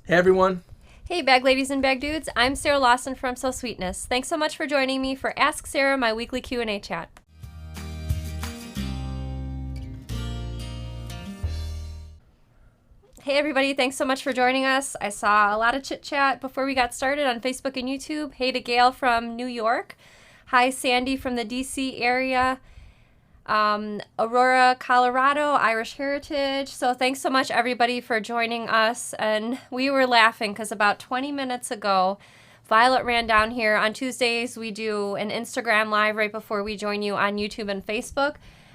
Hey everyone. Hey bag ladies and bag dudes, I'm Sarah Lawson from So Sweetness. Thanks so much for joining me for Ask Sarah, my weekly Q&A chat. Hey everybody, thanks so much for joining us. I saw a lot of chit chat before we got started on Facebook and YouTube. Hey to Gail from New York. Hi Sandy from the DC area. Aurora, Colorado, Irish Heritage. So thanks so much everybody for joining us. And we were laughing because about 20 minutes ago, Violet ran down here. On Tuesdays, we do an Instagram live right before we join you on YouTube and Facebook.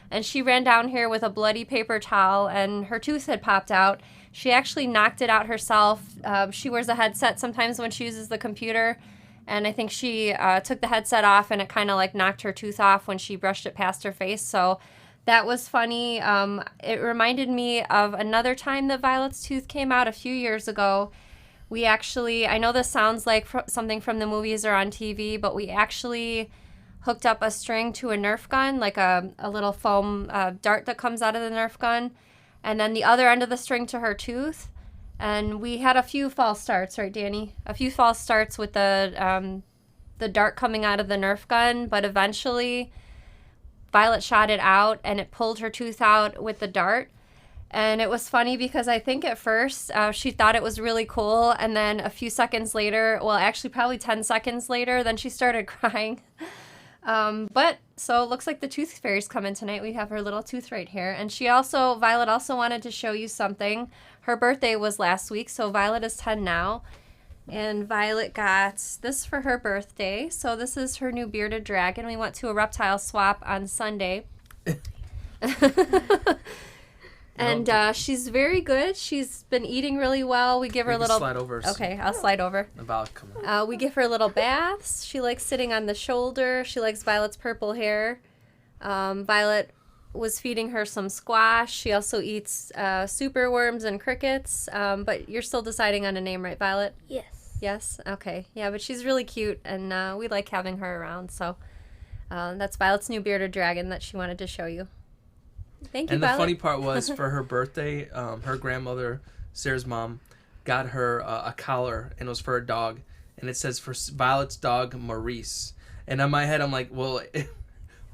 And she ran down here with a bloody paper towel and her tooth had popped out. She actually knocked it out herself. She wears a headset sometimes when she uses the computer. And I think she took the headset off and it kind of like knocked her tooth off when she brushed it past her face. So that was funny. It reminded me of another time that Violet's tooth came out a few years ago. We actually, I know this sounds like something from the movies or on TV, but we actually hooked up a string to a Nerf gun, like a little foam dart that comes out of the Nerf gun, and then the other end of the string to her tooth. And we had a few false starts, right, Danny? A few false starts with the dart coming out of the Nerf gun, but eventually Violet shot it out and it pulled her tooth out with the dart. And it was funny because I think at first she thought it was really cool, and then a few seconds later, well, actually probably 10 seconds later, then she started crying. But so it looks like the tooth fairy's coming tonight. We have her little tooth right here. And Violet also wanted to show you something. Her birthday was last week, so Violet is 10 now. And Violet got this for her birthday. So this is her new bearded dragon. We went to a reptile swap on Sunday. And she's very good. She's been eating really well. We give her a little... slide over. Okay, I'll slide over. We give her little baths. She likes sitting on the shoulder. She likes Violet's purple hair. Violet was feeding her some squash. She also eats super worms and crickets. But you're still deciding on a name, right, Violet? Yes. Yes? Okay. Yeah, but she's really cute, and we like having her around. So that's Violet's new bearded dragon that she wanted to show you. Thank you, And Violet. the funny part was, for her birthday, her grandmother, Sarah's mom, got her a collar, and it was for a dog. And it says, for Violet's dog, Maurice. And in my head, I'm like, well...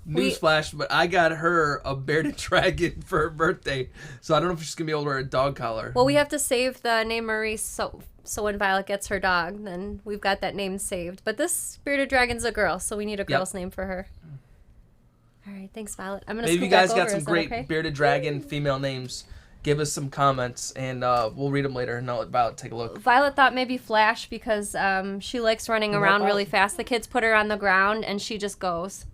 Newsflash, but I got her a bearded dragon for her birthday, so I don't know if she's gonna be able to wear a dog collar. Well, we have to save the name Maurice, so when Violet gets her dog, then we've got that name saved. But this bearded dragon's a girl, so we need a girl's name for her. All right, thanks, Violet. I'm gonna. Maybe you guys got some great bearded dragon female names. Give us some comments, and we'll read them later, and I'll let Violet take a look. Violet thought maybe Flash because she likes running around really fast. The kids put her on the ground, and she just goes.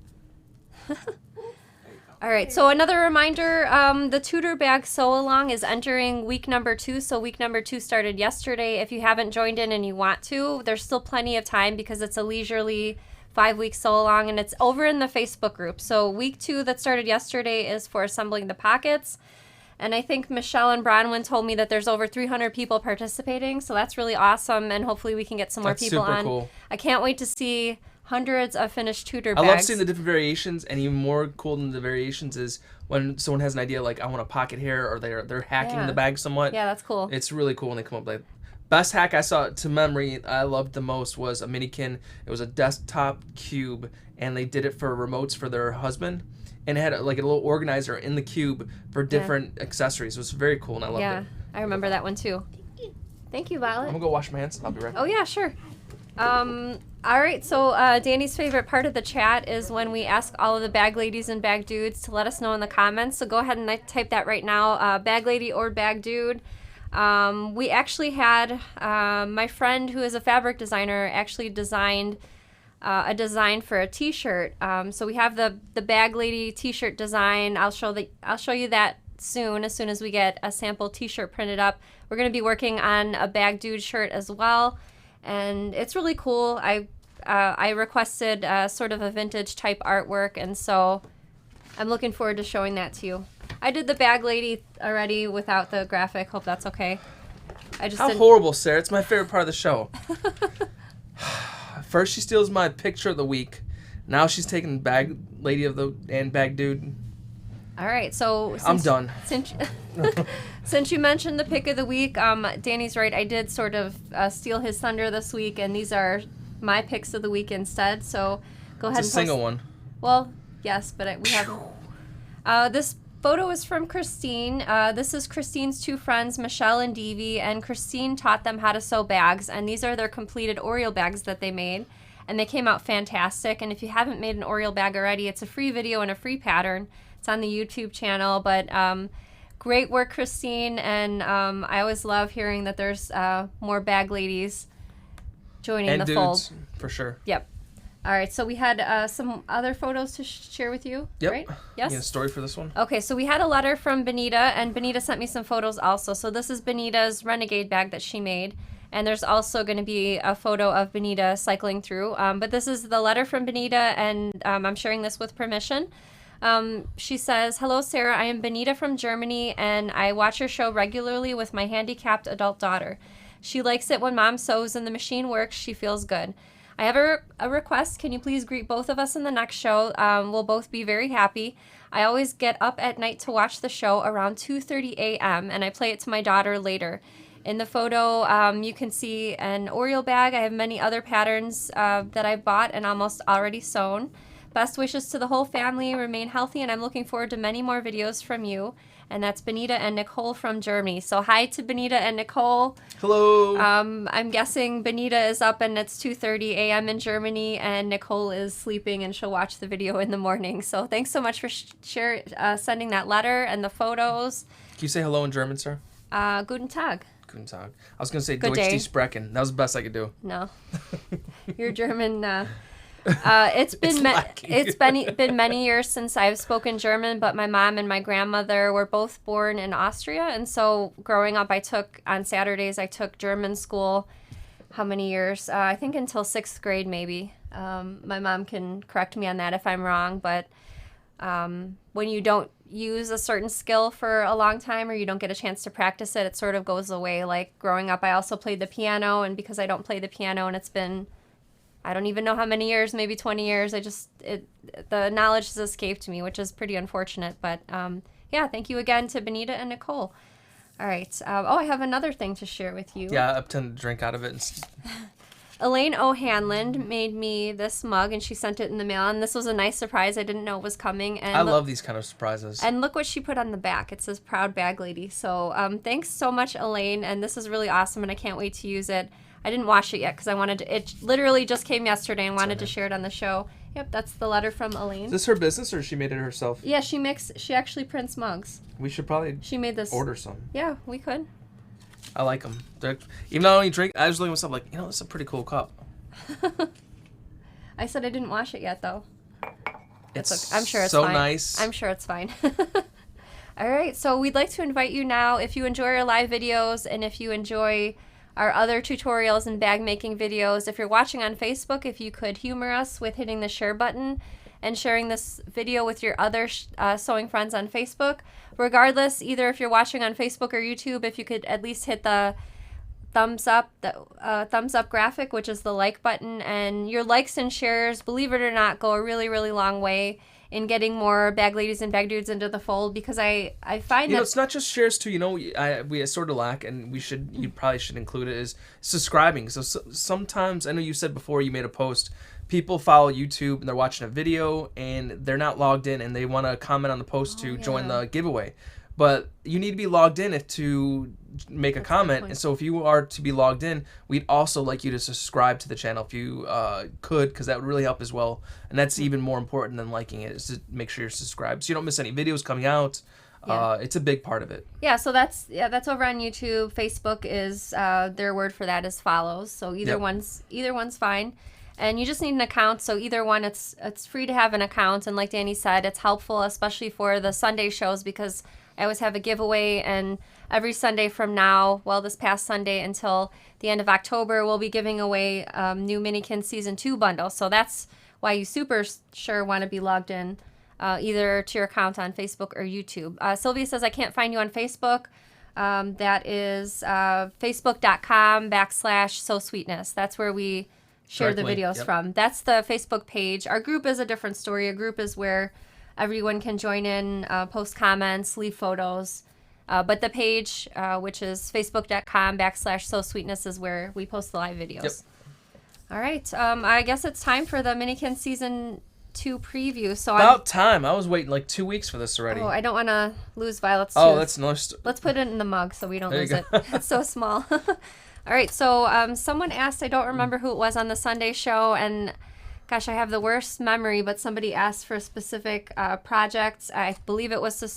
All right, so another reminder, the Tutor Bag Sew-Along is entering week number 2. So week number 2 started yesterday. If you haven't joined in and you want to, there's still plenty of time because it's a leisurely 5-week sew-along, and it's over in the Facebook group. So week 2 that started yesterday is for assembling the pockets. And I think Michelle and Bronwyn told me that there's over 300 people participating, so that's really awesome, and hopefully we can get some more people on. That's super cool. I can't wait to see hundreds of finished tutor bags. I love seeing the different variations, and even more cool than the variations is when someone has an idea like, I want a pocket here, or they're hacking the bag somewhat. Yeah, that's cool. It's really cool when they come up with that. Best hack I saw to memory I loved the most was a Minikin. It was a desktop cube, and they did it for remotes for their husband, and it had like a little organizer in the cube for different accessories. It was very cool, and I loved it. Yeah, I remember that one too. Thank you, Violet. I'm gonna go wash my hands. I'll be right back. Oh yeah, sure. All right, so Danny's favorite part of the chat is when we ask all of the bag ladies and bag dudes to let us know in the comments. So go ahead and type that right now, bag lady or bag dude. We actually had my friend who is a fabric designer actually designed a design for a t-shirt. So we have the bag lady t-shirt design. I'll show you that soon as we get a sample t-shirt printed up. We're going to be working on a bag dude shirt as well. And it's really cool. I requested sort of a vintage type artwork, and so I'm looking forward to showing that to you. I did the bag lady already without the graphic. Hope that's okay. How horrible, Sarah. It's my favorite part of the show. First she steals my picture of the week. Now she's taking bag lady and bag dude. All right, so I'm done. Since you mentioned the pick of the week, Danny's right. I did sort of steal his thunder this week, and these are my picks of the week instead. So go ahead. It's a single one. Well, yes, but we have. This photo is from Christine. This is Christine's two friends, Michelle and Devi, and Christine taught them how to sew bags, and these are their completed Oreo bags that they made, and they came out fantastic. And if you haven't made an Oreo bag already, it's a free video and a free pattern. It's on the YouTube channel, but great work, Christine, and I always love hearing that there's more bag ladies joining and the dudes, fold. for sure. Yep. All right, so we had some other photos to share with you, Yep. right? Yes? You got a story for this one? Okay, so we had a letter from Benita, and Benita sent me some photos also. So this is Benita's Renegade bag that she made, and there's also going to be a photo of Benita cycling through. But this is the letter from Benita, and I'm sharing this with permission. She says, "Hello, Sarah. I am Benita from Germany, and I watch your show regularly with my handicapped adult daughter. She likes it when Mom sews and the machine works. She feels good. I have a request. Can you please greet both of us in the next show? We'll both be very happy. I always get up at night to watch the show around 2:30 a.m., and I play it to my daughter later. In the photo, you can see an Oreo bag. I have many other patterns that I've bought and almost already sewn. Best wishes to the whole family. Remain healthy, and I'm looking forward to many more videos from you." And that's Benita and Nicole from Germany. So hi to Benita and Nicole. Hello. I'm guessing Benita is up and it's 2:30 a.m. in Germany, and Nicole is sleeping and she'll watch the video in the morning. So thanks so much for sending that letter and the photos. Can you say hello in German, sir? Guten Tag. Guten Tag. I was going to say Good Deutsch day. die sprechen. That was the best I could do. No. Your German... it's been many years since I've spoken German, but my mom and my grandmother were both born in Austria, and so growing up, on Saturdays I took German school. How many years? I think until 6th grade, maybe. My mom can correct me on that if I'm wrong, but when you don't use a certain skill for a long time, or you don't get a chance to practice it, it sort of goes away. Like growing up, I also played the piano, and because I don't play the piano, and it's been, I don't even know how many years, maybe 20 years. The knowledge has escaped me, which is pretty unfortunate. But yeah, thank you again to Benita and Nicole. All right. I have another thing to share with you. Yeah, I pretend to drink out of it. Elaine O'Hanlon made me this mug, and she sent it in the mail. And this was a nice surprise. I didn't know it was coming. And I love these kind of surprises. And look what she put on the back. It says Proud Bag Lady. So thanks so much, Elaine. And this is really awesome, and I can't wait to use it. I didn't wash it yet because I wanted to. It literally just came yesterday and wanted to share it on the show. Yep, that's the letter from Elaine. Is this her business, or she made it herself? Yeah, she actually prints mugs. We should probably She made this. order some. Yeah, we could. I like them. Even though I don't even drink, I was looking at myself like, this is a pretty cool cup. I said I didn't wash it yet, though. It's I'm sure it's so fine. nice. I'm sure it's fine. All right, so we'd like to invite you now, if you enjoy our live videos and if you enjoy our other tutorials and bag making videos, if you're watching on Facebook, if you could humor us with hitting the share button and sharing this video with your other sewing friends on Facebook. Regardless, either if you're watching on Facebook or YouTube, if you could at least hit the thumbs up graphic, which is the like button, and your likes and shares, believe it or not, go a really, really long way in getting more bag ladies and bag dudes into the fold, because I find that it's not just shares too. We sort of lack, and you probably should include it, is subscribing. So sometimes, I know you said before you made a post, people follow YouTube and they're watching a video and they're not logged in and they want to comment on the post to join the giveaway. But you need to be logged in to make a comment. And so if you are to be logged in, we'd also like you to subscribe to the channel if you could, because that would really help as well. And that's even more important than liking it, is to make sure you're subscribed so you don't miss any videos coming out. It's a big part of it. Yeah, so that's over on YouTube. Facebook is their word for that is follows. So either one's fine. And you just need an account. So either one, it's free to have an account. And like Danny said, it's helpful, especially for the Sunday shows, because I always have a giveaway, and every Sunday from now, this past Sunday until the end of October, we'll be giving away new Minikins Season 2 bundle. So that's why you super sure want to be logged in either to your account on Facebook or YouTube. Sylvia says, I can't find you on Facebook. That is facebook.com/SewSweetness. That's where we share the videos from. That's the Facebook page. Our group is a different story. A group is where everyone can join in, post comments, leave photos. But the page, which is facebook.com/SoSweetness, is where we post the live videos. Yep. All right. I guess it's time for the Minikins Season 2 preview. So About time. I was waiting like 2 weeks for this already. Oh, I don't want to lose Violet's Oh, tooth. that's another... Let's put it in the mug so we don't There lose you it. go. It's so small. All right. So someone asked, I don't remember who it was on the Sunday show, and gosh, I have the worst memory, but somebody asked for a specific project. I believe it was to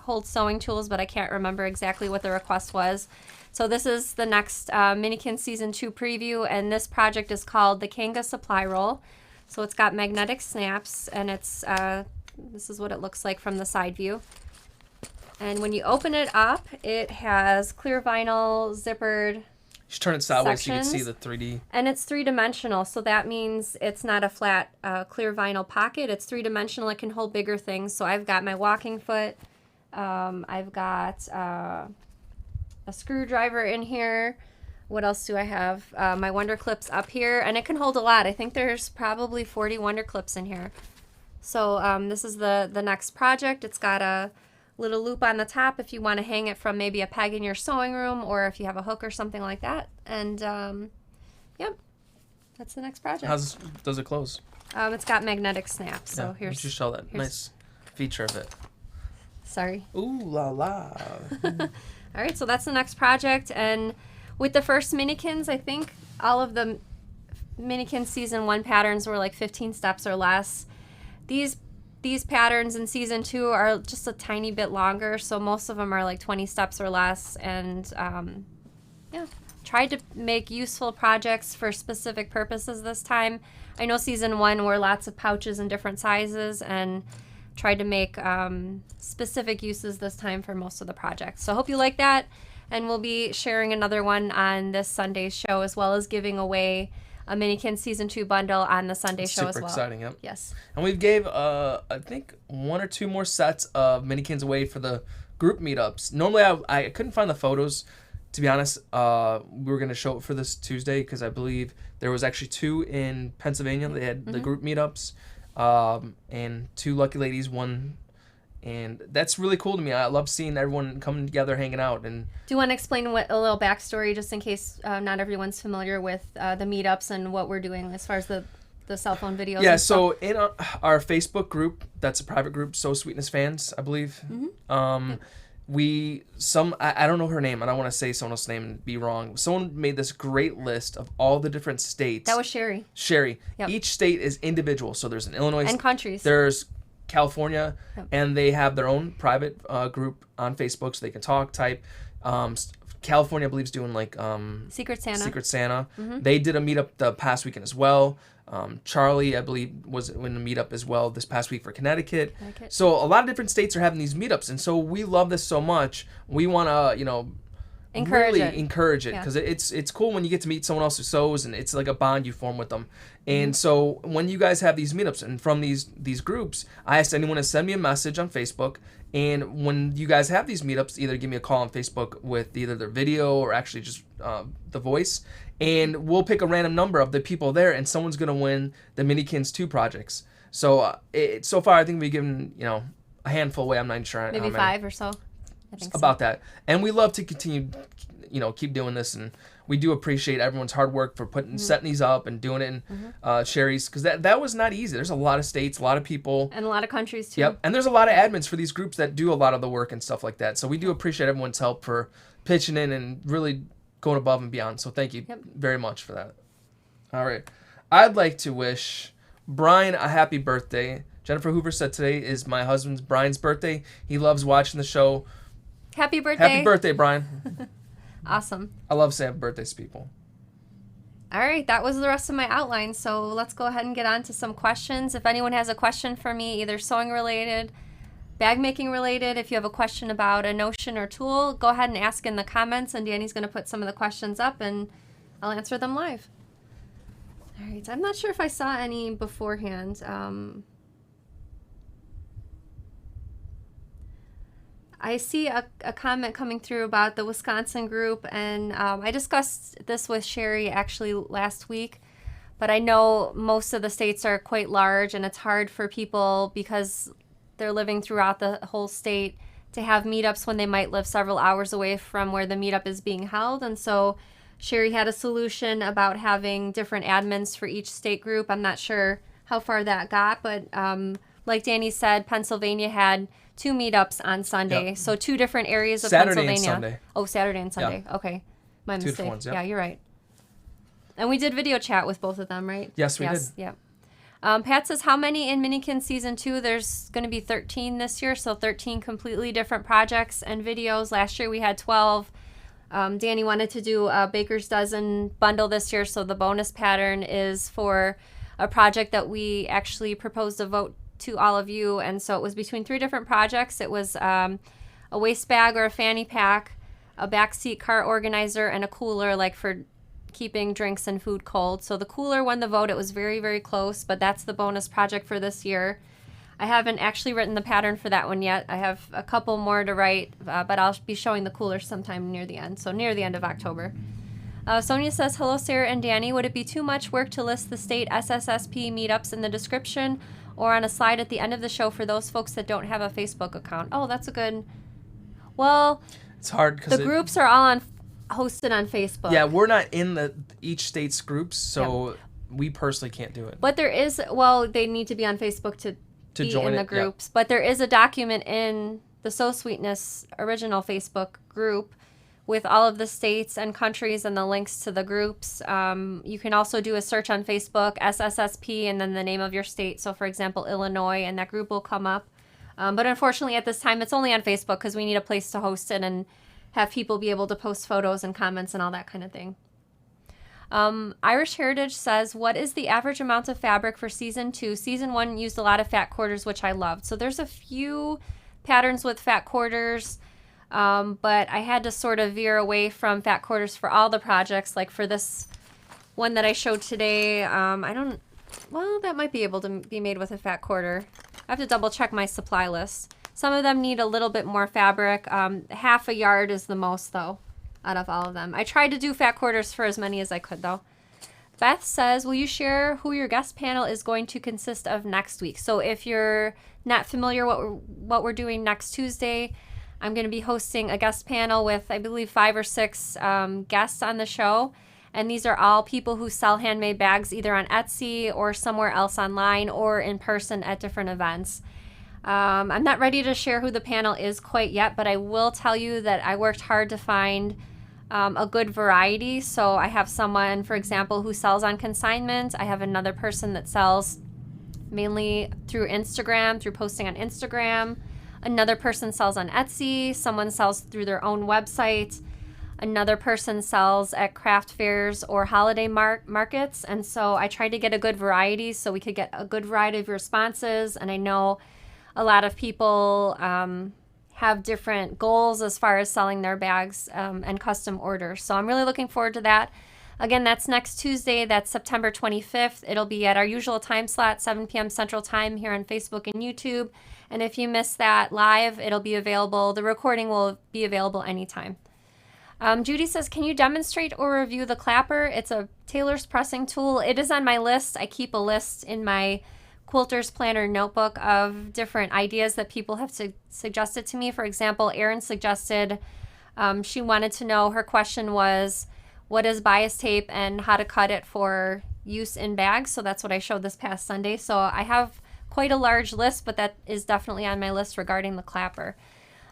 hold sewing tools, but I can't remember exactly what the request was. So this is the next Minikins Season 2 preview, and this project is called the Kanga Supply Roll. So it's got magnetic snaps, and it's this is what it looks like from the side view. And when you open it up, it has clear vinyl zippered Just turn it sideways so you can see sections. the 3D. And it's three-dimensional, so that means it's not a flat clear vinyl pocket. It's three-dimensional. It can hold bigger things. So I've got my walking foot. I've got a screwdriver in here. What else do I have? My Wonder Clips up here, and it can hold a lot. I think there's probably 40 Wonder Clips in here. So this is the next project. It's got a little loop on the top if you want to hang it from maybe a peg in your sewing room, or if you have a hook or something like that. And yep, that's the next project. Does it close? It's got magnetic snaps. So Yeah, here's just show that nice feature of it. Sorry. Ooh la la. All right, so that's the next project. And with the first Minikins, I think all of the Minikins Season 1 patterns were like 15 steps or less. These patterns in Season 2 are just a tiny bit longer, so most of them are like 20 steps or less. And yeah, tried to make useful projects for specific purposes this time. I know Season 1 were lots of pouches in different sizes, and tried to make specific uses this time for most of the projects. So I hope you like that, and we'll be sharing another one on this Sunday's show, as well as giving away a Minikins Season 2 bundle on the Sunday show as well. Super exciting, yep. Yes. And we gave, I think, 1 or 2 more sets of Minikins away for the group meetups. Normally, I couldn't find the photos, to be honest. We were going to show it for this Tuesday, because I believe there was actually 2 in Pennsylvania. They had the group meetups. And 2 lucky ladies won, and that's really cool to me. I love seeing everyone coming together, hanging out. And do you want to explain a little backstory, just in case not everyone's familiar with the meetups and what we're doing as far as the cell phone videos? Yeah, so in our Facebook group, that's a private group, So Sweetness Fans, I believe. I don't know her name. I don't want to say someone else's name and be wrong. Someone made this great list of all the different states. That was Sherry. Yep. Each state is individual. So there's an Illinois. And countries. There's California. Yep. And they have their own private group on Facebook, so they can talk, type. California, I believe, is doing like Secret Santa. They did a meetup the past weekend as well. Charlie, I believe, was in the meetup as well this past week for Connecticut. So a lot of different states are having these meetups, and so we love this so much. We want to, encourage it because it's cool when you get to meet someone else who sews, and it's like a bond you form with them. And so when you guys have these meetups and from these groups, I asked anyone to send me a message on Facebook. And when you guys have these meetups, either give me a call on Facebook with either their video or actually just the voice, and we'll pick a random number of the people there, and someone's going to win the Minikins 2 projects. So so far, I think we've given, a handful away. I'm not even sure. Maybe 5 or so. I think about that. And we love to continue, keep doing this. And we do appreciate everyone's hard work for setting these up and doing it. And Sherry's, because that was not easy. There's a lot of states, a lot of people. And a lot of countries, too. Yep. And there's a lot of admins for these groups that do a lot of the work and stuff like that. So we do appreciate everyone's help for pitching in and really going above and beyond. So thank you very much for that. All right. I'd like to wish Brian a happy birthday. Jennifer Hoover said today is my husband's Brian's birthday. He loves watching the show. Happy birthday. Happy birthday, Brian. Awesome. I love saying birthdays to people. All right, that was the rest of my outline. So let's go ahead and get on to some questions. If anyone has a question for me, either sewing related, bag making related, if you have a question about a notion or tool, go ahead and ask in the comments, and Danny's going to put some of the questions up, and I'll answer them live. All right, I'm not sure if I saw any beforehand. I see a comment coming through about the Wisconsin group, and I discussed this with Sherry actually last week, but I know most of the states are quite large, and it's hard for people because they're living throughout the whole state to have meetups when they might live several hours away from where the meetup is being held. And so Sherry had a solution about having different admins for each state group. I'm not sure how far that got, but like Danny said, Pennsylvania had 2 meetups on Sunday. Yep. So 2 different areas of Saturday Pennsylvania. and Sunday. Oh, Saturday and Sunday. Yeah. Okay. My 2 mistake. different ones, Yeah, you're right. And we did video chat with both of them, right? Yes, we did. Yeah. Pat says, how many in Minikins Season 2? There's going to be 13 this year, so 13 completely different projects and videos. Last year we had 12. Danny wanted to do a Baker's Dozen bundle this year, so the bonus pattern is for a project that we actually proposed a vote to all of you, and so it was between 3 different projects. It was a waste bag or a fanny pack, a backseat car organizer, and a cooler, like for keeping drinks and food cold. So the cooler won the vote. It was very, very close, but that's the bonus project for this year. I haven't actually written the pattern for that one yet. I have a couple more to write, but I'll be showing the cooler sometime near the end, so near the end of October. Sonia says, hello, Sarah and Danny. Would it be too much work to list the state SSSP meetups in the description or on a slide at the end of the show for those folks that don't have a Facebook account? Oh, that's a good... Well, it's hard because the groups are all hosted on Facebook. Yeah, we're not in each state's groups, so we personally can't do it. But there is, well, they need to be on Facebook to be join in the groups. Yep. But there is a document in the So Sweetness original Facebook group with all of the states and countries and the links to the groups. You can also do a search on Facebook, SSSP, and then the name of your state. So, for example, Illinois, and that group will come up. But unfortunately, at this time, it's only on Facebook because we need a place to host it and have people be able to post photos and comments and all that kind of thing. Irish Heritage says, what is the average amount of fabric for Season 2? Season 1 used a lot of fat quarters, which I loved. So there's a few patterns with fat quarters, but I had to sort of veer away from fat quarters for all the projects. Like for this one that I showed today, that might be able to be made with a fat quarter. I have to double check my supply list. Some of them need a little bit more fabric. Half a yard is the most, though, out of all of them. I tried to do fat quarters for as many as I could, though. Beth says, will you share who your guest panel is going to consist of next week? So if you're not familiar what we're doing next Tuesday, I'm going to be hosting a guest panel with, I believe, 5 or 6 guests on the show. And these are all people who sell handmade bags either on Etsy or somewhere else online or in person at different events. I'm not ready to share who the panel is quite yet, but I will tell you that I worked hard to find a good variety. So I have someone, for example, who sells on consignment. I have another person that sells mainly through Instagram, through posting on Instagram. Another person sells on Etsy. Someone sells through their own website. Another person sells at craft fairs or holiday markets. And so I tried to get a good variety so we could get a good variety of responses. And I know a lot of people have different goals as far as selling their bags and custom orders. So I'm really looking forward to that. Again, that's next Tuesday. That's September 25th. It'll be at our usual time slot, 7 p.m. Central Time here on Facebook and YouTube. And if you miss that live, it'll be available. The recording will be available anytime. Judy says, can you demonstrate or review the clapper? It's a tailor's pressing tool. It is on my list. I keep a list in my Quilter's Planner notebook of different ideas that people have suggested to me. For example, Erin suggested she wanted to know, her question was, what is bias tape and how to cut it for use in bags? So that's what I showed this past Sunday. So I have quite a large list, but that is definitely on my list regarding the clapper.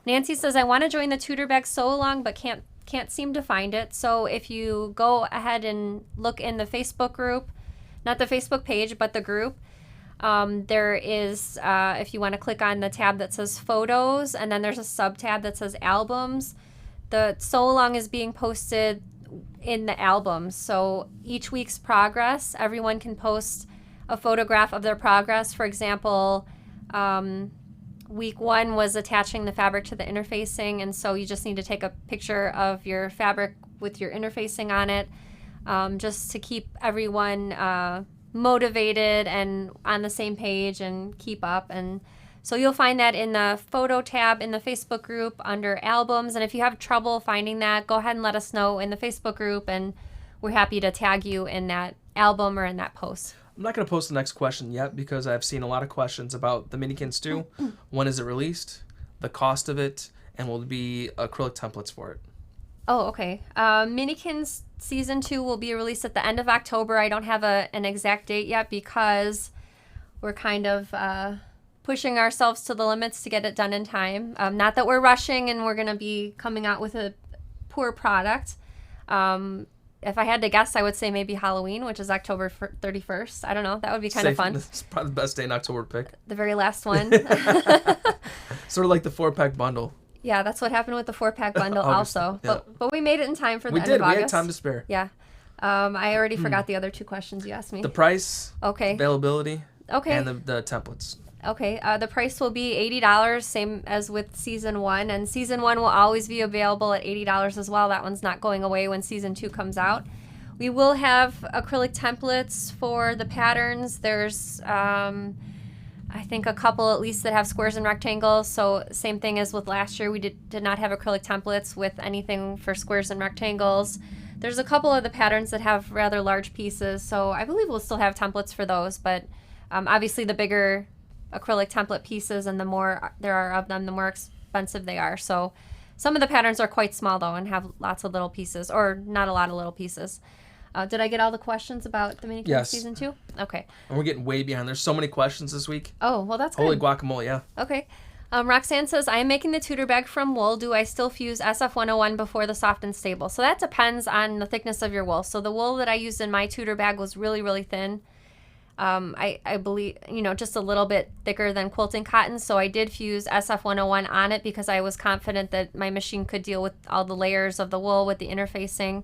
Nancy says, I want to join the Tutor Bag Sew Along, but can't seem to find it. So if you go ahead and look in the Facebook group, not the Facebook page, but the group, there is, if you want to click on the tab that says photos, and then there's a sub tab that says albums. The Sew Along is being posted in the albums. So each week's progress, everyone can post a photograph of their progress. For example, week 1 was attaching the fabric to the interfacing, and so you just need to take a picture of your fabric with your interfacing on it, just to keep everyone motivated and on the same page and keep up. And so you'll find that in the photo tab in the Facebook group under albums. And if you have trouble finding that, go ahead and let us know in the Facebook group, and we're happy to tag you in that album or in that post. I'm not going to post the next question yet because I've seen a lot of questions about the Minikins 2. When is it released? The cost of it? And will there be acrylic templates for it? Oh, okay. Minikins Season 2 will be released at the end of October. I don't have an exact date yet because we're kind of pushing ourselves to the limits to get it done in time. Not that we're rushing and we're going to be coming out with a poor product. If I had to guess, I would say maybe Halloween, which is October 31st. I don't know. That would be kind of fun. It's probably the best day in October to pick. The very last one. Sort of like the 4-pack bundle. Yeah, that's what happened with the 4-pack bundle also. Yeah. But we made it in time for the We end did. of August. We had time to spare. Yeah. I already forgot the other two questions you asked me. The price, Okay. availability, Okay. and the templates. Okay. The price will be $80, same as with Season 1. And Season 1 will always be available at $80 as well. That one's not going away when Season 2 comes out. We will have acrylic templates for the patterns. There's, I think, a couple at least that have squares and rectangles. So same thing as with last year. We did not have acrylic templates with anything for squares and rectangles. There's a couple of the patterns that have rather large pieces. So I believe we'll still have templates for those. But obviously the bigger acrylic template pieces and the more there are of them, the more expensive they are. So some of the patterns are quite small though and have lots of little pieces, or not a lot of little pieces. Did I get all the questions about the Minikins Yes. Season 2? Okay. And we're getting way behind. There's so many questions this week. Oh, well, that's good. Holy guacamole, yeah. Okay. Roxanne says, I am making the tutor bag from wool. Do I still fuse SF101 before the soft and stable? So that depends on the thickness of your wool. So the wool that I used in my tutor bag was really, really thin. I believe, just a little bit thicker than quilting cotton. So I did fuse SF101 on it because I was confident that my machine could deal with all the layers of the wool with the interfacing.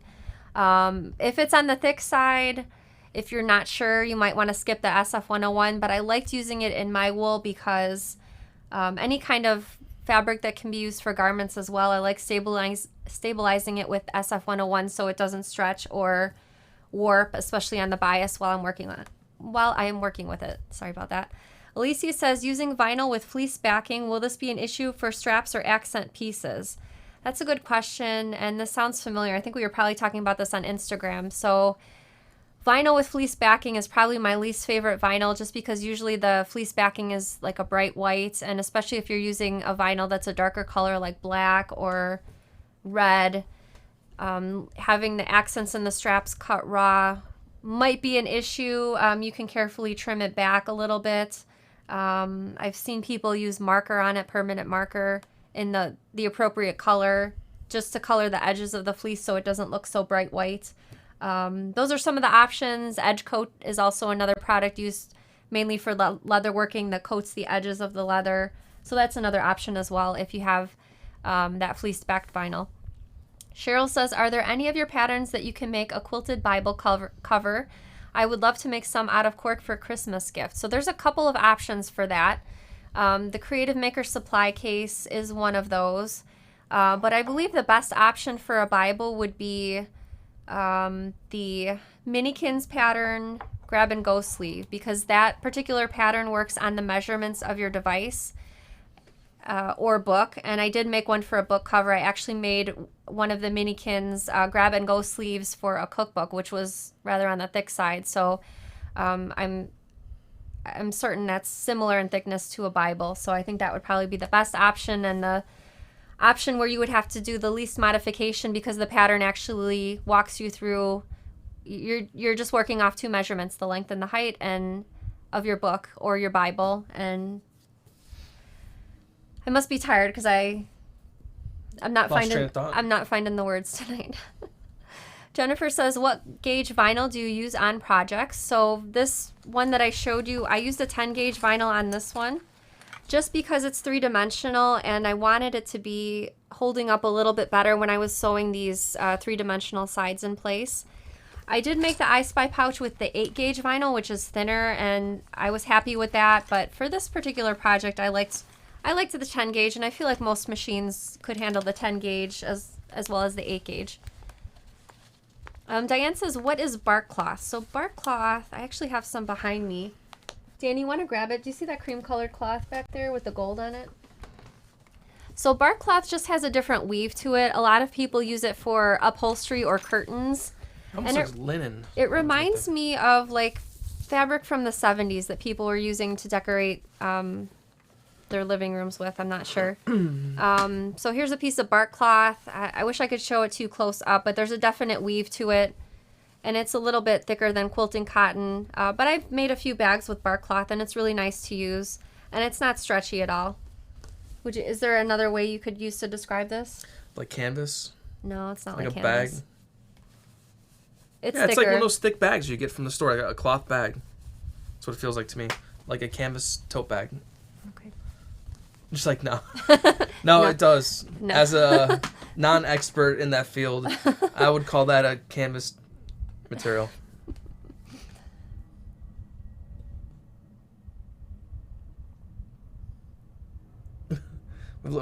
If it's on the thick side, if you're not sure, you might want to skip the SF101, but I liked using it in my wool because any kind of fabric that can be used for garments as well, I like stabilizing it with SF101 so it doesn't stretch or warp, especially on the bias while I am working with it. Sorry about that. Alicia says, using vinyl with fleece backing, will this be an issue for straps or accent pieces? That's a good question, and this sounds familiar. I think we were probably talking about this on Instagram. So vinyl with fleece backing is probably my least favorite vinyl just because usually the fleece backing is like a bright white, and especially if you're using a vinyl that's a darker color like black or red, having the accents and the straps cut raw might be an issue. You can carefully trim it back a little bit. I've seen people use marker on it, permanent marker, in the appropriate color just to color the edges of the fleece so it doesn't look so bright white. Those are some of the options. Edge coat is also another product used mainly for leather working that coats the edges of the leather. So that's another option as well if you have that fleece backed vinyl. Cheryl says, are there any of your patterns that you can make a quilted Bible cover? I would love to make some out of cork for Christmas gift. So there's a couple of options for that. The Creative Maker supply case is one of those. But I believe the best option for a Bible would be the Minikins pattern grab and go sleeve, because that particular pattern works on the measurements of your device or book. And I did make one for a book cover. I actually made one of the Minikins grab and go sleeves for a cookbook, which was rather on the thick side. So I'm certain that's similar in thickness to a Bible. So I think that would probably be the best option, and the option where you would have to do the least modification because the pattern actually walks you through. You're just working off two measurements, the length and the height and of your book or your Bible. And I must be tired because I'm not finding the words tonight. Jennifer says, what gauge vinyl do you use on projects? So this one that I showed you, I used a 10 gauge vinyl on this one just because it's 3-dimensional and I wanted it to be holding up a little bit better when I was sewing these 3-dimensional sides in place. I did make the I Spy pouch with the 8 gauge vinyl, which is thinner, and I was happy with that. But for this particular project, I liked the 10 gauge, and I feel like most machines could handle the 10 gauge as well as the 8 gauge. Diane says, what is bark cloth? So bark cloth, I actually have some behind me. Dan, you want to grab it? Do you see that cream colored cloth back there with the gold on it? So bark cloth just has a different weave to it. A lot of people use it for upholstery or curtains. Almost like linen. It reminds me of like fabric from the 70s that people were using to decorate their living rooms with. I'm not sure. So here's a piece of bark cloth. I wish I could show it to you close up, but there's a definite weave to it. And it's a little bit thicker than quilting cotton. But I've made a few bags with bark cloth, and it's really nice to use. And it's not stretchy at all. Is there another way you could use to describe this? Like canvas? No, it's not like like a canvas. bag? It's yeah, it's thicker. like one of those thick bags you get from the store, like a cloth bag. That's what it feels like to me. Like a canvas tote bag. Okay. Just like, no. No, it does. No. As a non-expert in that field, I would call that a canvas material. We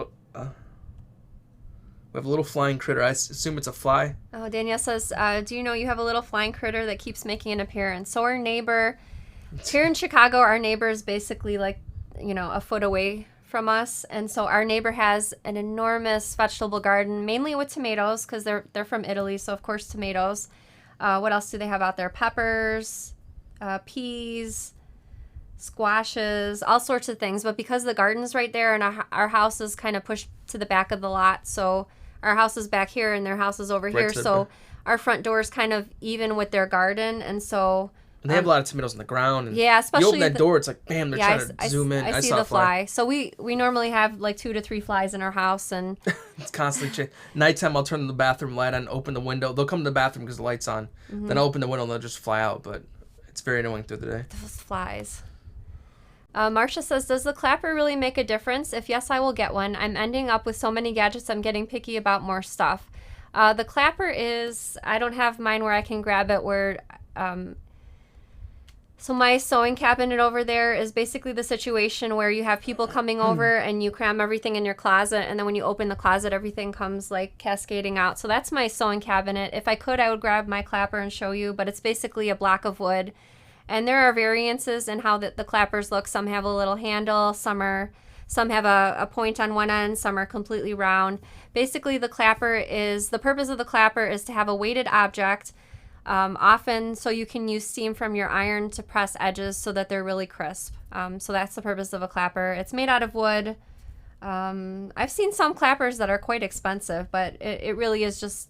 have a little flying critter. I assume it's a fly. Oh, Danielle says, do you know you have a little flying critter that keeps making an appearance? So our neighbor, here in Chicago, our neighbor is basically like, a foot away from us. And so our neighbor has an enormous vegetable garden, mainly with tomatoes, because they're from Italy. So, of course, tomatoes. What else do they have out there? Peppers, peas, squashes, all sorts of things. But because the garden's right there and our house is kind of pushed to the back of the lot, so our house is back here and their house is over here. So our front door is kind of even with their garden. And so... And they have a lot of tomatoes on the ground. And yeah, especially... You open that door, it's like, bam, they're trying to zoom in. I see the fly. So we normally have like 2 to 3 flies in our house. And it's constantly changing. Nighttime, I'll turn the bathroom light on, open the window. They'll come to the bathroom because the light's on. Mm-hmm. Then I'll open the window and they'll just fly out. But it's very annoying through the day. Those flies. Marcia says, does the clapper really make a difference? If yes, I will get one. I'm ending up with so many gadgets, I'm getting picky about more stuff. The clapper is, I don't have mine where I can grab it where, so my sewing cabinet over there is basically the situation where you have people coming over and you cram everything in your closet, and then when you open the closet, everything comes like cascading out. So that's my sewing cabinet. If I could, I would grab my clapper and show you, but it's basically a block of wood. And there are variances in how the clappers look. Some have a little handle, some have a point on one end, some are completely round. Basically, the purpose of the clapper is to have a weighted object, often so you can use steam from your iron to press edges so that they're really crisp. So that's the purpose of a clapper. It's made out of wood. I've seen some clappers that are quite expensive, but it really is just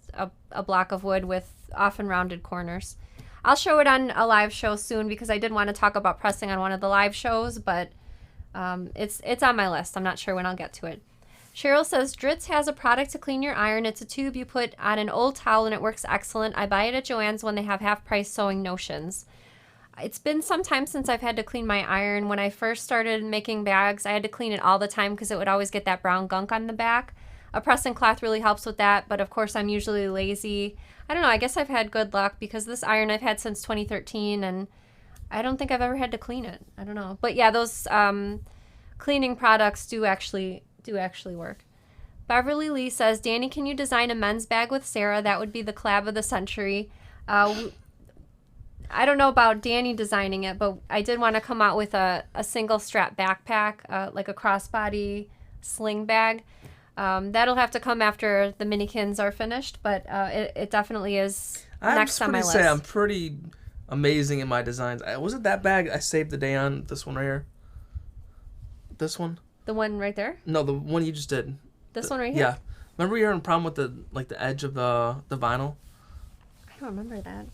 a block of wood with often rounded corners. I'll show it on a live show soon because I did want to talk about pressing on one of the live shows, but it's on my list. I'm not sure when I'll get to it. Cheryl says, Dritz has a product to clean your iron. It's a tube you put on an old towel and it works excellent. I buy it at Joann's when they have half-price sewing notions. It's been some time since I've had to clean my iron. When I first started making bags, I had to clean it all the time because it would always get that brown gunk on the back. A pressing cloth really helps with that, but of course I'm usually lazy. I don't know, I guess I've had good luck because this iron I've had since 2013 and I don't think I've ever had to clean it. I don't know. But yeah, those cleaning products do actually work. Beverly Lee says, Danny, can you design a men's bag with Sara? That would be the collab of the century. I don't know about Danny designing it, but I did want to come out with a single strap backpack, like a crossbody sling bag. That'll have to come after the Minikins are finished, but it definitely is next on my list. I'm pretty amazing in my designs. Was it that bag I saved the day on? This one right here? This one? The one right there? No, the one you just did. This one right here? Yeah. Remember you were having a problem with the edge of the vinyl? I don't remember that.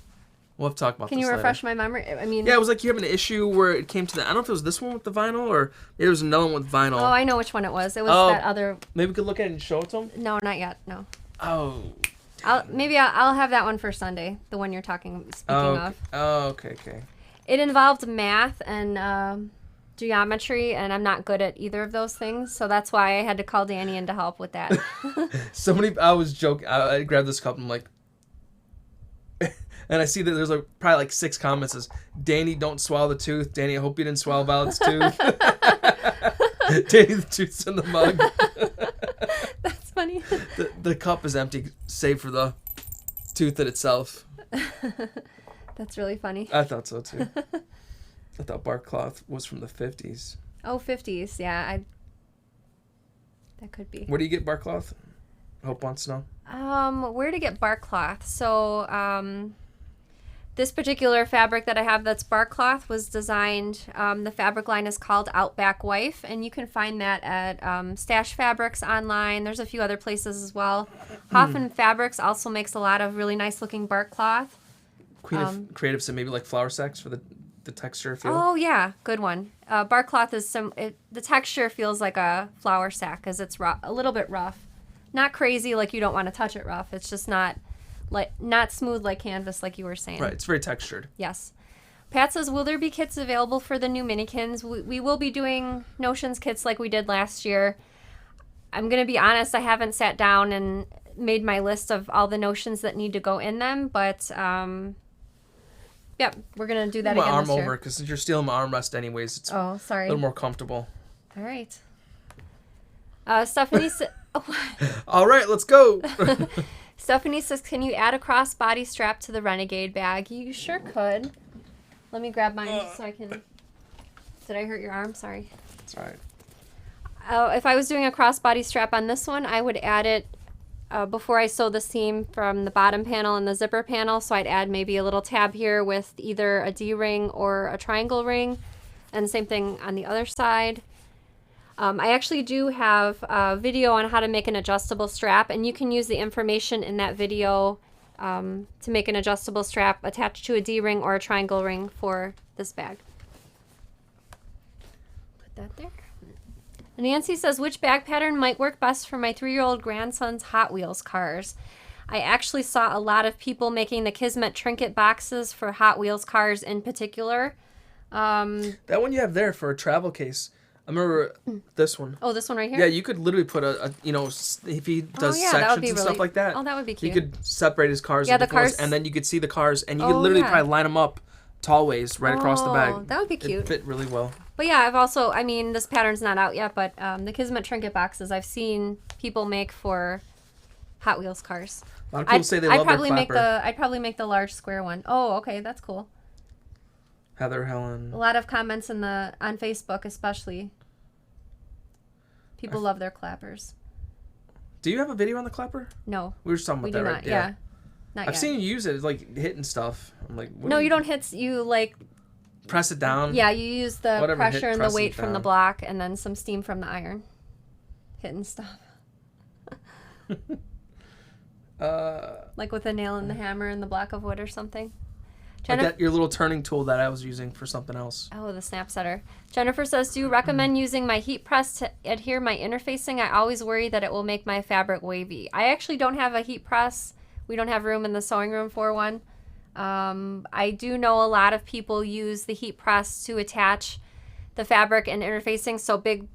We'll have to talk about Can this you refresh later. my memory? I mean... Yeah, it was like you have an issue where it came to the... I don't know if it was this one with the vinyl or maybe it was another one with vinyl. Oh, I know which one it was. It was that other... Maybe we could look at it and show it to them? No, not yet. No. Oh. I'll have that one for Sunday, the one you're speaking of. Oh, okay. It involved math and geometry, and I'm not good at either of those things, so that's why I had to call Danny in to help with that. I was joking. I grabbed this cup and I'm like... And I see that there's probably like 6 comments says, Danny, don't swallow the tooth. Danny, I hope you didn't swallow Violet's tooth. Danny, the tooth's in the mug. That's funny. The cup is empty, save for the tooth in itself. That's really funny. I thought so too. I thought bark cloth was from the 50s. Oh, 50s. Yeah, that could be. Where do you get bark cloth? Hope wants to know. Where to get bark cloth? So, This particular fabric that I have that's bark cloth was designed, the fabric line is called Outback Wife, and you can find that at Stash Fabrics online. There's a few other places as well. Hoffman Fabrics also makes a lot of really nice looking bark cloth. Queen of Creative said maybe like flour sacks for the texture feel. Oh yeah, good one. Bark cloth is the texture feels like a flour sack because it's rough, a little bit rough. Not crazy like you don't want to touch it rough. It's just not smooth like canvas like you were saying. Right, it's very textured. Yes. Pat says, will there be kits available for the new Minikins? We will be doing Notions kits like we did last year. I'm going to be honest, I haven't sat down and made my list of all the notions that need to go in them, but yep, we're going to do that my again arm this year. over, because since you're stealing my armrest anyways, it's Oh, sorry. a little more comfortable. All right. Stephanie said... All right, let's go. Stephanie says, can you add a crossbody strap to the Renegade bag? You sure could. Let me grab mine so I can... Did I hurt your arm? Sorry. It's all right. If I was doing a crossbody strap on this one, I would add it before I sew the seam from the bottom panel and the zipper panel. So I'd add maybe a little tab here with either a D-ring or a triangle ring. And the same thing on the other side. I actually do have a video on how to make an adjustable strap, and you can use the information in that video to make an adjustable strap attached to a D-ring or a triangle ring for this bag. Put that there. Nancy says, which bag pattern might work best for my 3-year-old grandson's Hot Wheels cars? I actually saw a lot of people making the Kismet trinket boxes for Hot Wheels cars in particular. That one you have there for a travel case. I remember this one. Oh, this one right here? Yeah, you could literally put if he does sections and stuff like that. Oh, that would be cute. You could separate his cars yeah, into the cars, and then you could see the cars, and you could literally probably line them up tall ways right across the bag. That would be cute. It'd fit really well. But yeah, I've also, this pattern's not out yet, but the Kismet trinket boxes I've seen people make for Hot Wheels cars. A lot of people say they love their clapper. I'd probably make the large square one. Oh, okay, that's cool. Heather, Helen. A lot of comments on Facebook especially. People love their clappers. Do you have a video on the clapper? No. We were just talking about that, right? Yeah. Not I've seen you use it, like hitting stuff. I'm like, no, you don't hit. You like press it down. Yeah, you use the pressure and the weight from the block, and then some steam from the iron. Hitting stuff. Like with a nail and the hammer and the block of wood or something. Like your little turning tool that I was using for something else. Oh, the snap setter. Jennifer says, do you recommend using my heat press to adhere my interfacing? I always worry that it will make my fabric wavy. I actually don't have a heat press. We don't have room in the sewing room for one. I do know a lot of people use the heat press to attach the fabric and interfacing, so big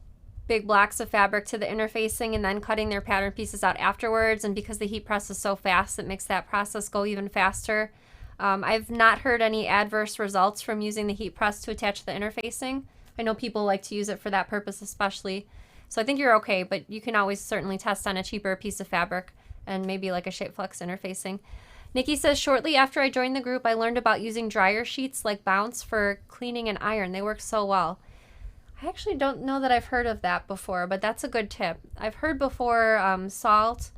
blocks of fabric to the interfacing and then cutting their pattern pieces out afterwards. And because the heat press is so fast, it makes that process go even faster. I've not heard any adverse results from using the heat press to attach the interfacing. I know people like to use it for that purpose especially. So I think you're okay, but you can always certainly test on a cheaper piece of fabric and maybe like a Shapeflex interfacing. Nikki says, shortly after I joined the group, I learned about using dryer sheets like Bounce for cleaning and iron. They work so well. I actually don't know that I've heard of that before, but that's a good tip. I've heard before salt,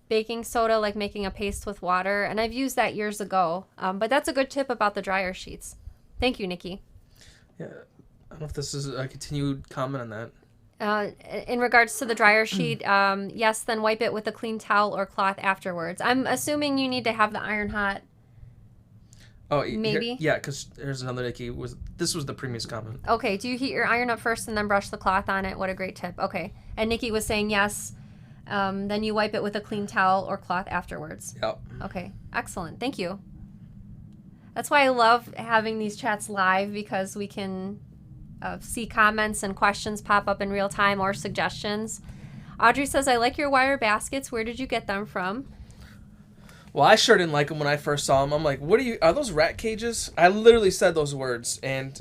baking soda, like making a paste with water, and I've used that years ago. But that's a good tip about the dryer sheets. Thank you, Nikki. Yeah, I don't know if this is a continued comment on that. In regards to the dryer sheet, yes, then wipe it with a clean towel or cloth afterwards. I'm assuming you need to have the iron hot. Oh, maybe? Yeah, because there's another Nikki. This was the previous comment. Okay, do you heat your iron up first and then brush the cloth on it? What a great tip. Okay, and Nikki was saying yes. Then you wipe it with a clean towel or cloth afterwards. Yep. Okay, excellent. Thank you. That's why I love having these chats live, because we can see comments and questions pop up in real time or suggestions. Audrey says, I like your wire baskets. Where did you get them from? Well, I sure didn't like them when I first saw them. I'm like, are those rat cages? I literally said those words, and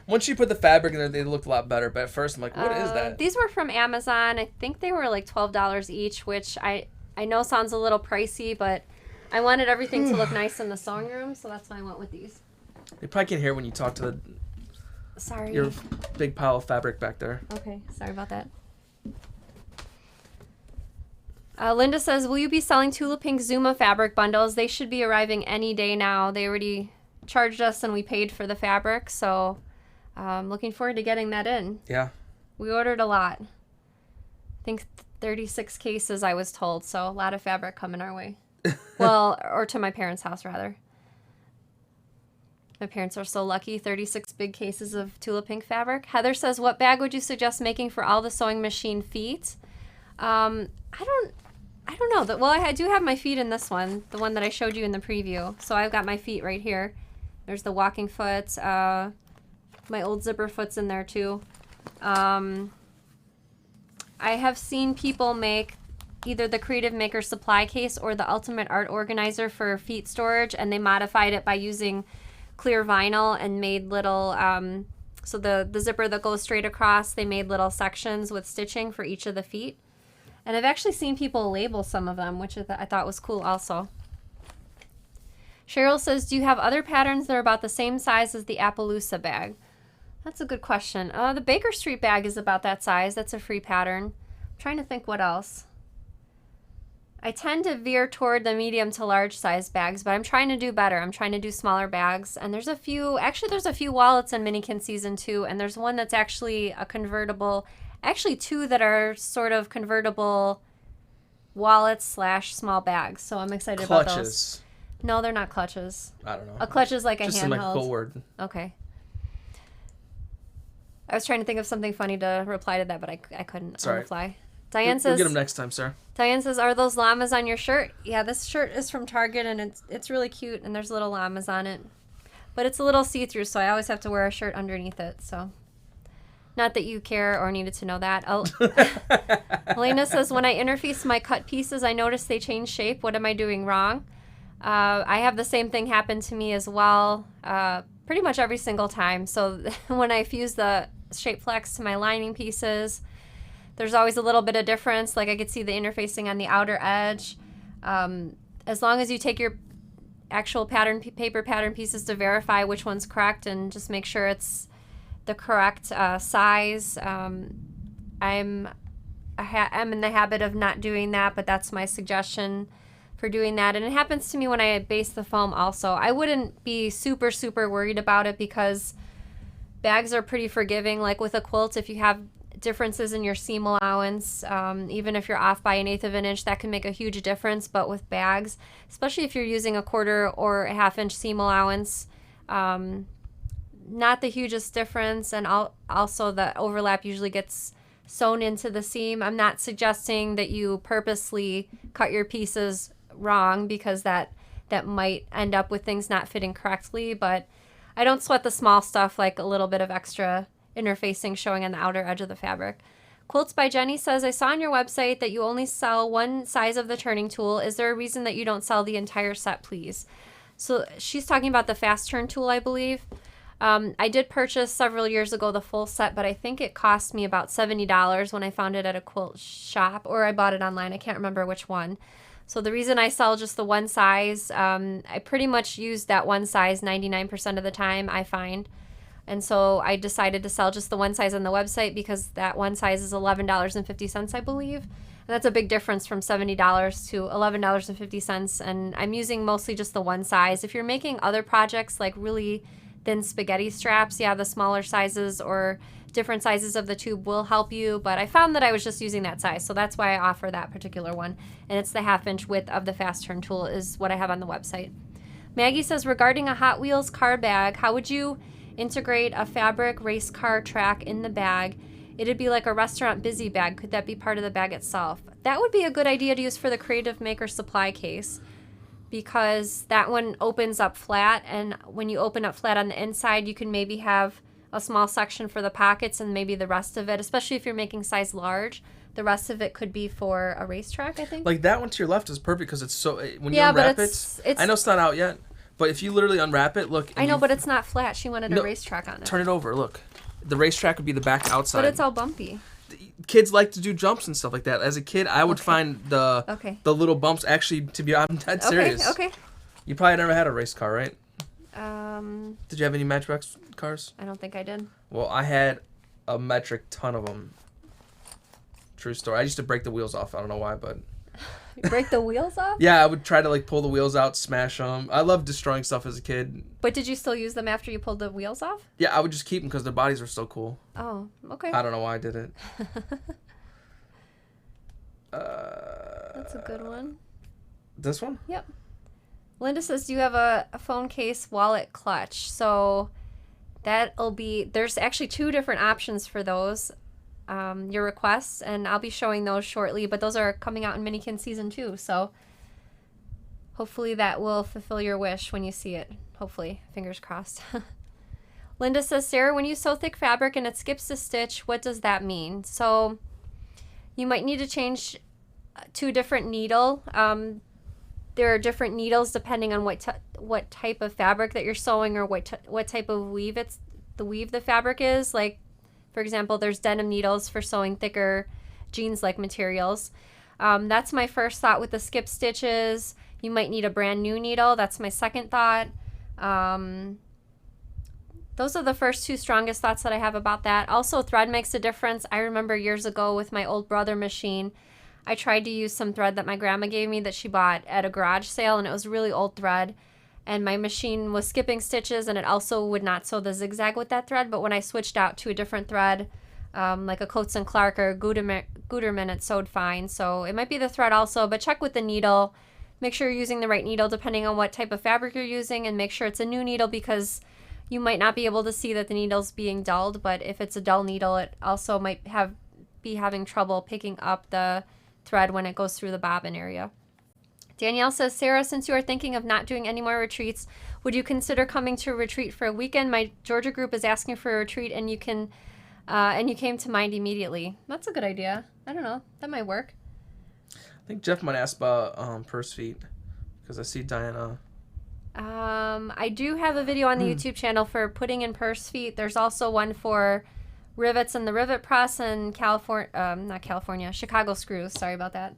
once you put the fabric in there, they looked a lot better. But at first, I'm like, what is that? These were from Amazon. I think they were like $12 each, which I know sounds a little pricey, but I wanted everything to look nice in the sewing room, so that's why I went with these. They probably can't hear when you talk to your big pile of fabric back there. Okay, sorry about that. Linda says, will you be selling Tula Pink Zuma fabric bundles? They should be arriving any day now. They already charged us and we paid for the fabric, so looking forward to getting that in. Yeah. We ordered a lot. I think 36 cases, I was told, so a lot of fabric coming our way. Well, or to my parents' house, rather. My parents are so lucky. 36 big cases of Tula Pink fabric. Heather says, what bag would you suggest making for all the sewing machine feet? I don't know. Well, I do have my feet in this one, the one that I showed you in the preview. So I've got my feet right here. There's the walking foot. My old zipper foot's in there too. I have seen people make either the Creative Maker supply case or the Ultimate Art Organizer for feet storage, and they modified it by using clear vinyl and made little, so the zipper that goes straight across, they made little sections with stitching for each of the feet. And I've actually seen people label some of them, which I thought was cool also. Cheryl says, do you have other patterns that are about the same size as the Appaloosa bag? That's a good question. The Baker Street bag is about that size. That's a free pattern. I'm trying to think what else. I tend to veer toward the medium to large size bags, but I'm trying to do better. I'm trying to do smaller bags. And there's a few wallets in Minikins Season 2, and there's one that's actually a convertible, actually two that are sort of convertible wallets / small bags. So I'm excited about those. No, they're not clutches. I don't know. A clutch is like a handheld. Just like a cool word. Okay. I was trying to think of something funny to reply to that, but I couldn't on the fly. Diane says, we'll get them next time, sir. Diane says, are those llamas on your shirt? Yeah, this shirt is from Target, and it's really cute, and there's little llamas on it. But it's a little see-through, so I always have to wear a shirt underneath it. So, not that you care or needed to know that. Elena says, when I interface my cut pieces, I notice they change shape. What am I doing wrong? I have the same thing happen to me as well, pretty much every single time. So when I fuse the shape flex to my lining pieces, there's always a little bit of difference. Like I could see the interfacing on the outer edge. As long as you take your actual paper pattern pieces to verify which one's correct and just make sure it's the correct size. I'm in the habit of not doing that, but that's my suggestion for doing that. And it happens to me when I base the foam also. I wouldn't be super, super worried about it because bags are pretty forgiving. Like with a quilt, if you have differences in your seam allowance, even if you're off by 1/8 of an inch, that can make a huge difference. But with bags, especially if you're using a 1/4 or a 1/2 inch seam allowance, not the hugest difference. And also the overlap usually gets sewn into the seam. I'm not suggesting that you purposely cut your pieces wrong because that might end up with things not fitting correctly, but I don't sweat the small stuff like a little bit of extra interfacing showing on the outer edge of the fabric. Quilts by Jenny says, I saw on your website that you only sell one size of the turning tool. Is there a reason that you don't sell the entire set, please? So she's talking about the fast turn tool, I believe. I did purchase several years ago the full set, but I think it cost me about $70 when I found it at a quilt shop, or I bought it online. I can't remember which one. So the reason I sell just the one size, I pretty much use that one size 99% of the time, I find. And so I decided to sell just the one size on the website because that one size is $11.50, I believe. And that's a big difference from $70 to $11.50. And I'm using mostly just the one size. If you're making other projects like really thin spaghetti straps, yeah, the smaller sizes or different sizes of the tube will help you. But I found that I was just using that size. So that's why I offer that particular one. And it's the 1/2 inch width of the fast turn tool is what I have on the website. Maggie says, regarding a Hot Wheels car bag, how would you integrate a fabric race car track in the bag? It'd be like a restaurant busy bag. Could that be part of the bag itself? That would be a good idea to use for the Creative Maker supply case because that one opens up flat, and when you open up flat on the inside, you can maybe have a small section for the pockets and maybe the rest of it, especially if you're making size large, the rest of it could be for a racetrack, I think. Like that one to your left is perfect because it's so, when you unwrap it, I know it's not out yet, but if you literally unwrap it, look. I know, but it's not flat. She wanted a racetrack on it. Turn it over, look. The racetrack would be the back outside. But it's all bumpy. Kids like to do jumps and stuff like that. As a kid, I would find the little bumps I'm dead serious. Okay. You probably never had a race car, right? Did you have any Matchbox cars? I don't think I did. Well, I had a metric ton of them. True story. I used to break the wheels off. I don't know why, but You break the wheels off? Yeah, I would try to like pull the wheels out, smash them. I loved destroying stuff as a kid. But did you still use them after you pulled the wheels off? Yeah, I would just keep them because their bodies were so cool. Oh, okay. I don't know why I did it. That's a good one. This one? Yep. Linda says, do you have a phone case, wallet, clutch? So that'll be, there's actually 2 different options for those, your requests, and I'll be showing those shortly, but those are coming out in Minikins Season 2, so hopefully that will fulfill your wish when you see it. Hopefully. Fingers crossed. Linda says, Sarah, when you sew thick fabric and it skips a stitch, what does that mean? So you might need to change to a different needle. There are different needles depending on what type of fabric that you're sewing or what type of weave the fabric is. Like, for example, there's denim needles for sewing thicker jeans-like materials. That's my first thought with the skip stitches. You might need a brand new needle. That's my second thought. Those are the first 2 strongest thoughts that I have about that. Also, thread makes a difference. I remember years ago with my old Brother machine, I tried to use some thread that my grandma gave me that she bought at a garage sale, and it was really old thread. And my machine was skipping stitches, and it also would not sew the zigzag with that thread. But when I switched out to a different thread, like a Coates & Clark or Gutermann, it sewed fine. So it might be the thread also, but check with the needle. Make sure you're using the right needle depending on what type of fabric you're using, and make sure it's a new needle because you might not be able to see that the needle's being dulled. But if it's a dull needle, it also might be having trouble picking up the thread when it goes through the bobbin area. Danielle says, Sarah, since you are thinking of not doing any more retreats, would you consider coming to a retreat for a weekend? My Georgia group is asking for a retreat, and you came to mind immediately. That's a good idea. I don't know. That might work. I think Jeff might ask about purse feet because I see Diana. I do have a video on the YouTube channel for putting in purse feet. There's also one for rivets and the rivet press and Chicago screws. Sorry about that.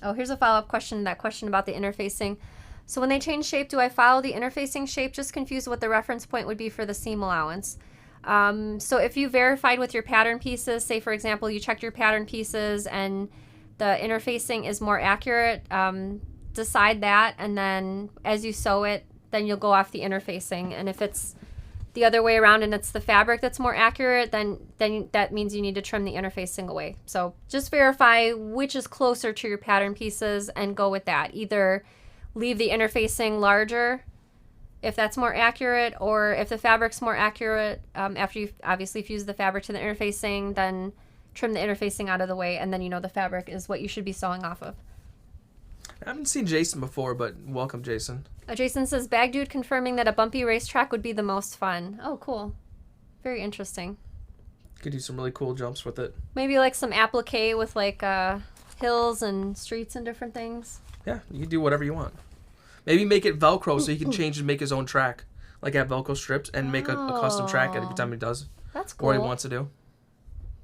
Oh, here's a follow-up question, that question about the interfacing. So when they change shape, do I follow the interfacing shape? Just confused what the reference point would be for the seam allowance. So if you verified with your pattern pieces, say for example, you checked your pattern pieces and the interfacing is more accurate, decide that, and then as you sew it, then you'll go off the interfacing. And if it's the other way around and it's the fabric that's more accurate, then that means you need to trim the interfacing away. So just verify which is closer to your pattern pieces and go with that. Either leave the interfacing larger if that's more accurate, or if the fabric's more accurate, after you've obviously fused the fabric to the interfacing, then trim the interfacing out of the way, and then you know the fabric is what you should be sewing off of. I haven't seen Jason before, but welcome, Jason. Jason says, Bag Dude confirming that a bumpy racetrack would be the most fun. Oh, cool. Very interesting. Could do some really cool jumps with it. Maybe like some applique with like hills and streets and different things. Yeah, you can do whatever you want. Maybe make it Velcro so he can change and make his own track. Like have Velcro strips and make a custom track every time he does. That's cool. Or he wants to do.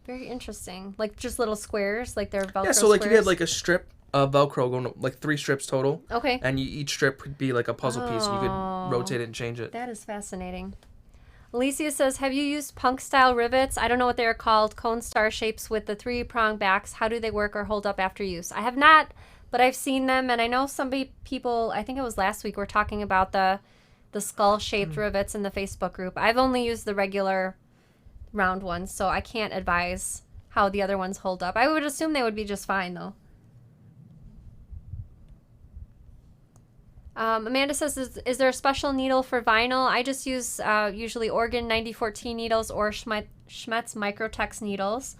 Very interesting. Like just little squares, like they're Velcro Yeah, so like squares. if you had like a strip of Velcro going like 3 strips total. Okay. And each strip could be like a puzzle piece and you could rotate it and change it. That is fascinating. Alicia says, have you used punk style rivets? I don't know what they're called. Cone star shapes with the 3-prong backs. How do they work or hold up after use? I have not, but I've seen them, and I know some people, I think it was last week, were talking about the skull shaped rivets in the Facebook group. I've only used the regular round ones, so I can't advise how the other ones hold up. I would assume they would be just fine though. Amanda says, is there a special needle for vinyl? I just use usually Organ 9014 needles or Schmetz Microtex needles.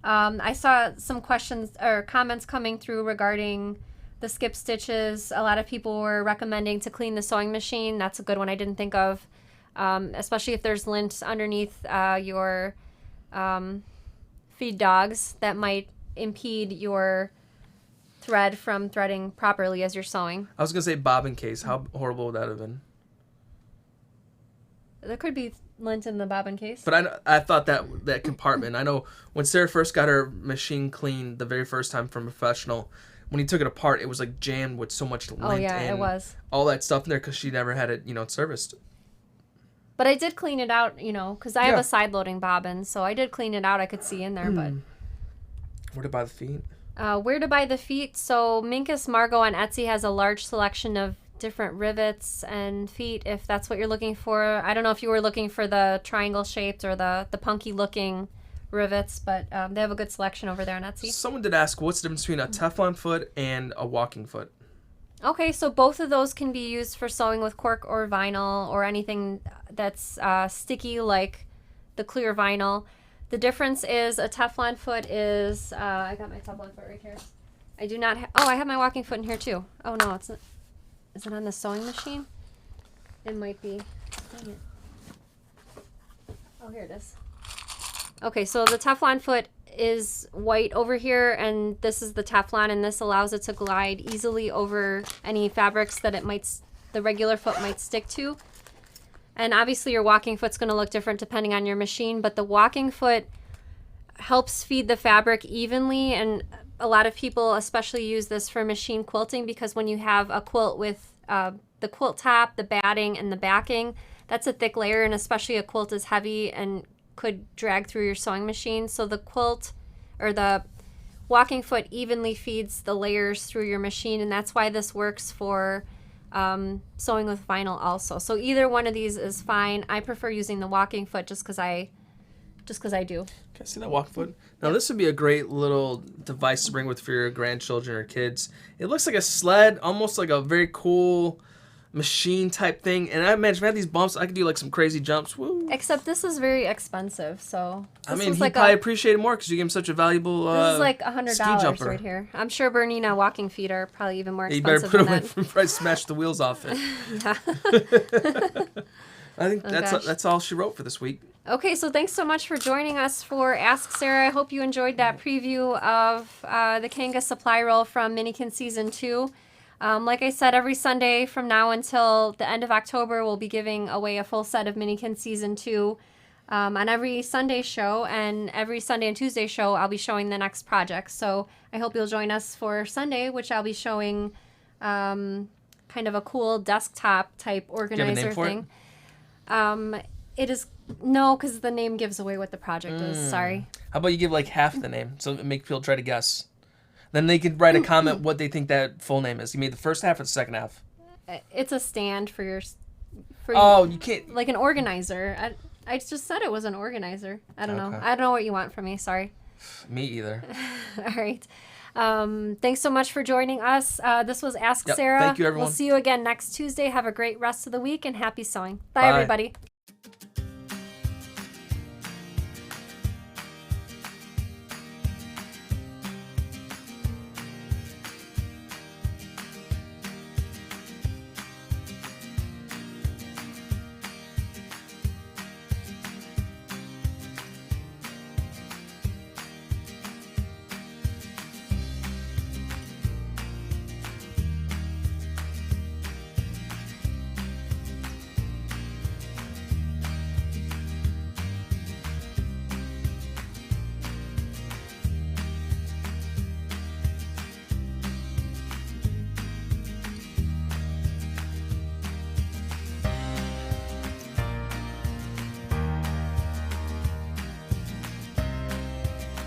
I saw some questions or comments coming through regarding the skip stitches. A lot of people were recommending to clean the sewing machine. That's a good one I didn't think of, especially if there's lint underneath your feed dogs that might impede your thread from threading properly as you're sewing. I was going to say bobbin case. How horrible would that have been? There could be lint in the bobbin case. But I thought that compartment. I know when Sarah first got her machine cleaned the very first time from a professional, when he took it apart, it was like jammed with so much lint. Oh yeah, and it was. All that stuff in there because she never had it, serviced. But I did clean it out, because I have Yeah. a side-loading bobbin, so I did clean it out. I could see in there, but... Where to buy the feet? Where to buy the feet? So Minkus Margot on Etsy has a large selection of different rivets and feet, if that's what you're looking for. I don't know if you were looking for the triangle-shaped or the punky-looking rivets, but they have a good selection over there on Etsy. Someone did ask, what's the difference between a Teflon foot and a walking foot? Okay, so both of those can be used for sewing with cork or vinyl or anything that's sticky like the clear vinyl. The difference is a Teflon foot is, I got my Teflon foot right here. I do not I have my walking foot in here too. Oh no, it's not. Is it on the sewing machine? It might be. Dang it. Oh, here it is. Okay, so the Teflon foot is white over here, and this is the Teflon, and this allows it to glide easily over any fabrics that the regular foot might stick to. And obviously your walking foot's going to look different depending on your machine, but the walking foot helps feed the fabric evenly, and a lot of people especially use this for machine quilting because when you have a quilt with the quilt top, the batting, and the backing, that's a thick layer, and especially a quilt is heavy and could drag through your sewing machine. So the quilt or the walking foot evenly feeds the layers through your machine, and that's why this works for sewing with vinyl also. So either one of these is fine. I prefer using the walking foot just because I do. Can I see that walking foot? Now this would be a great little device to bring with for your grandchildren or kids. It looks like a sled, almost like a very cool machine type thing. And I imagine if I had these bumps, I could do like some crazy jumps. Woo. Except this is very expensive, so I mean, he'd probably appreciate it more because you give him such a valuable this is like ski $100 jumper. right here. I'm sure Bernina walking feet are probably even more You expensive better put than away that. probably smash the wheels off it. Yeah. I think gosh. that's all she wrote for this week. Okay, so thanks so much for joining us for Ask Sarah. I hope you enjoyed that preview of the Kanga supply roll from Minikins Season 2. Like I said, every Sunday from now until the end of October, we'll be giving away a full set of Minikins Season 2 on every Sunday show. And every Sunday and Tuesday show, I'll be showing the next project. So I hope you'll join us for Sunday, which I'll be showing kind of a cool desktop type organizer thing. It is no, because the name gives away what the project is. Sorry. How about you give like half the name so it make people try to guess? Then they could write a comment what they think that full name is. You made the first half or the second half? It's a stand for your. You can't. Like an organizer. I just said it was an organizer. I don't know. Okay. I don't know what you want from me. Sorry. Me either. All right. Thanks so much for joining us. This was Ask Sarah. Thank you, everyone. We'll see you again next Tuesday. Have a great rest of the week and happy sewing. Bye. Everybody.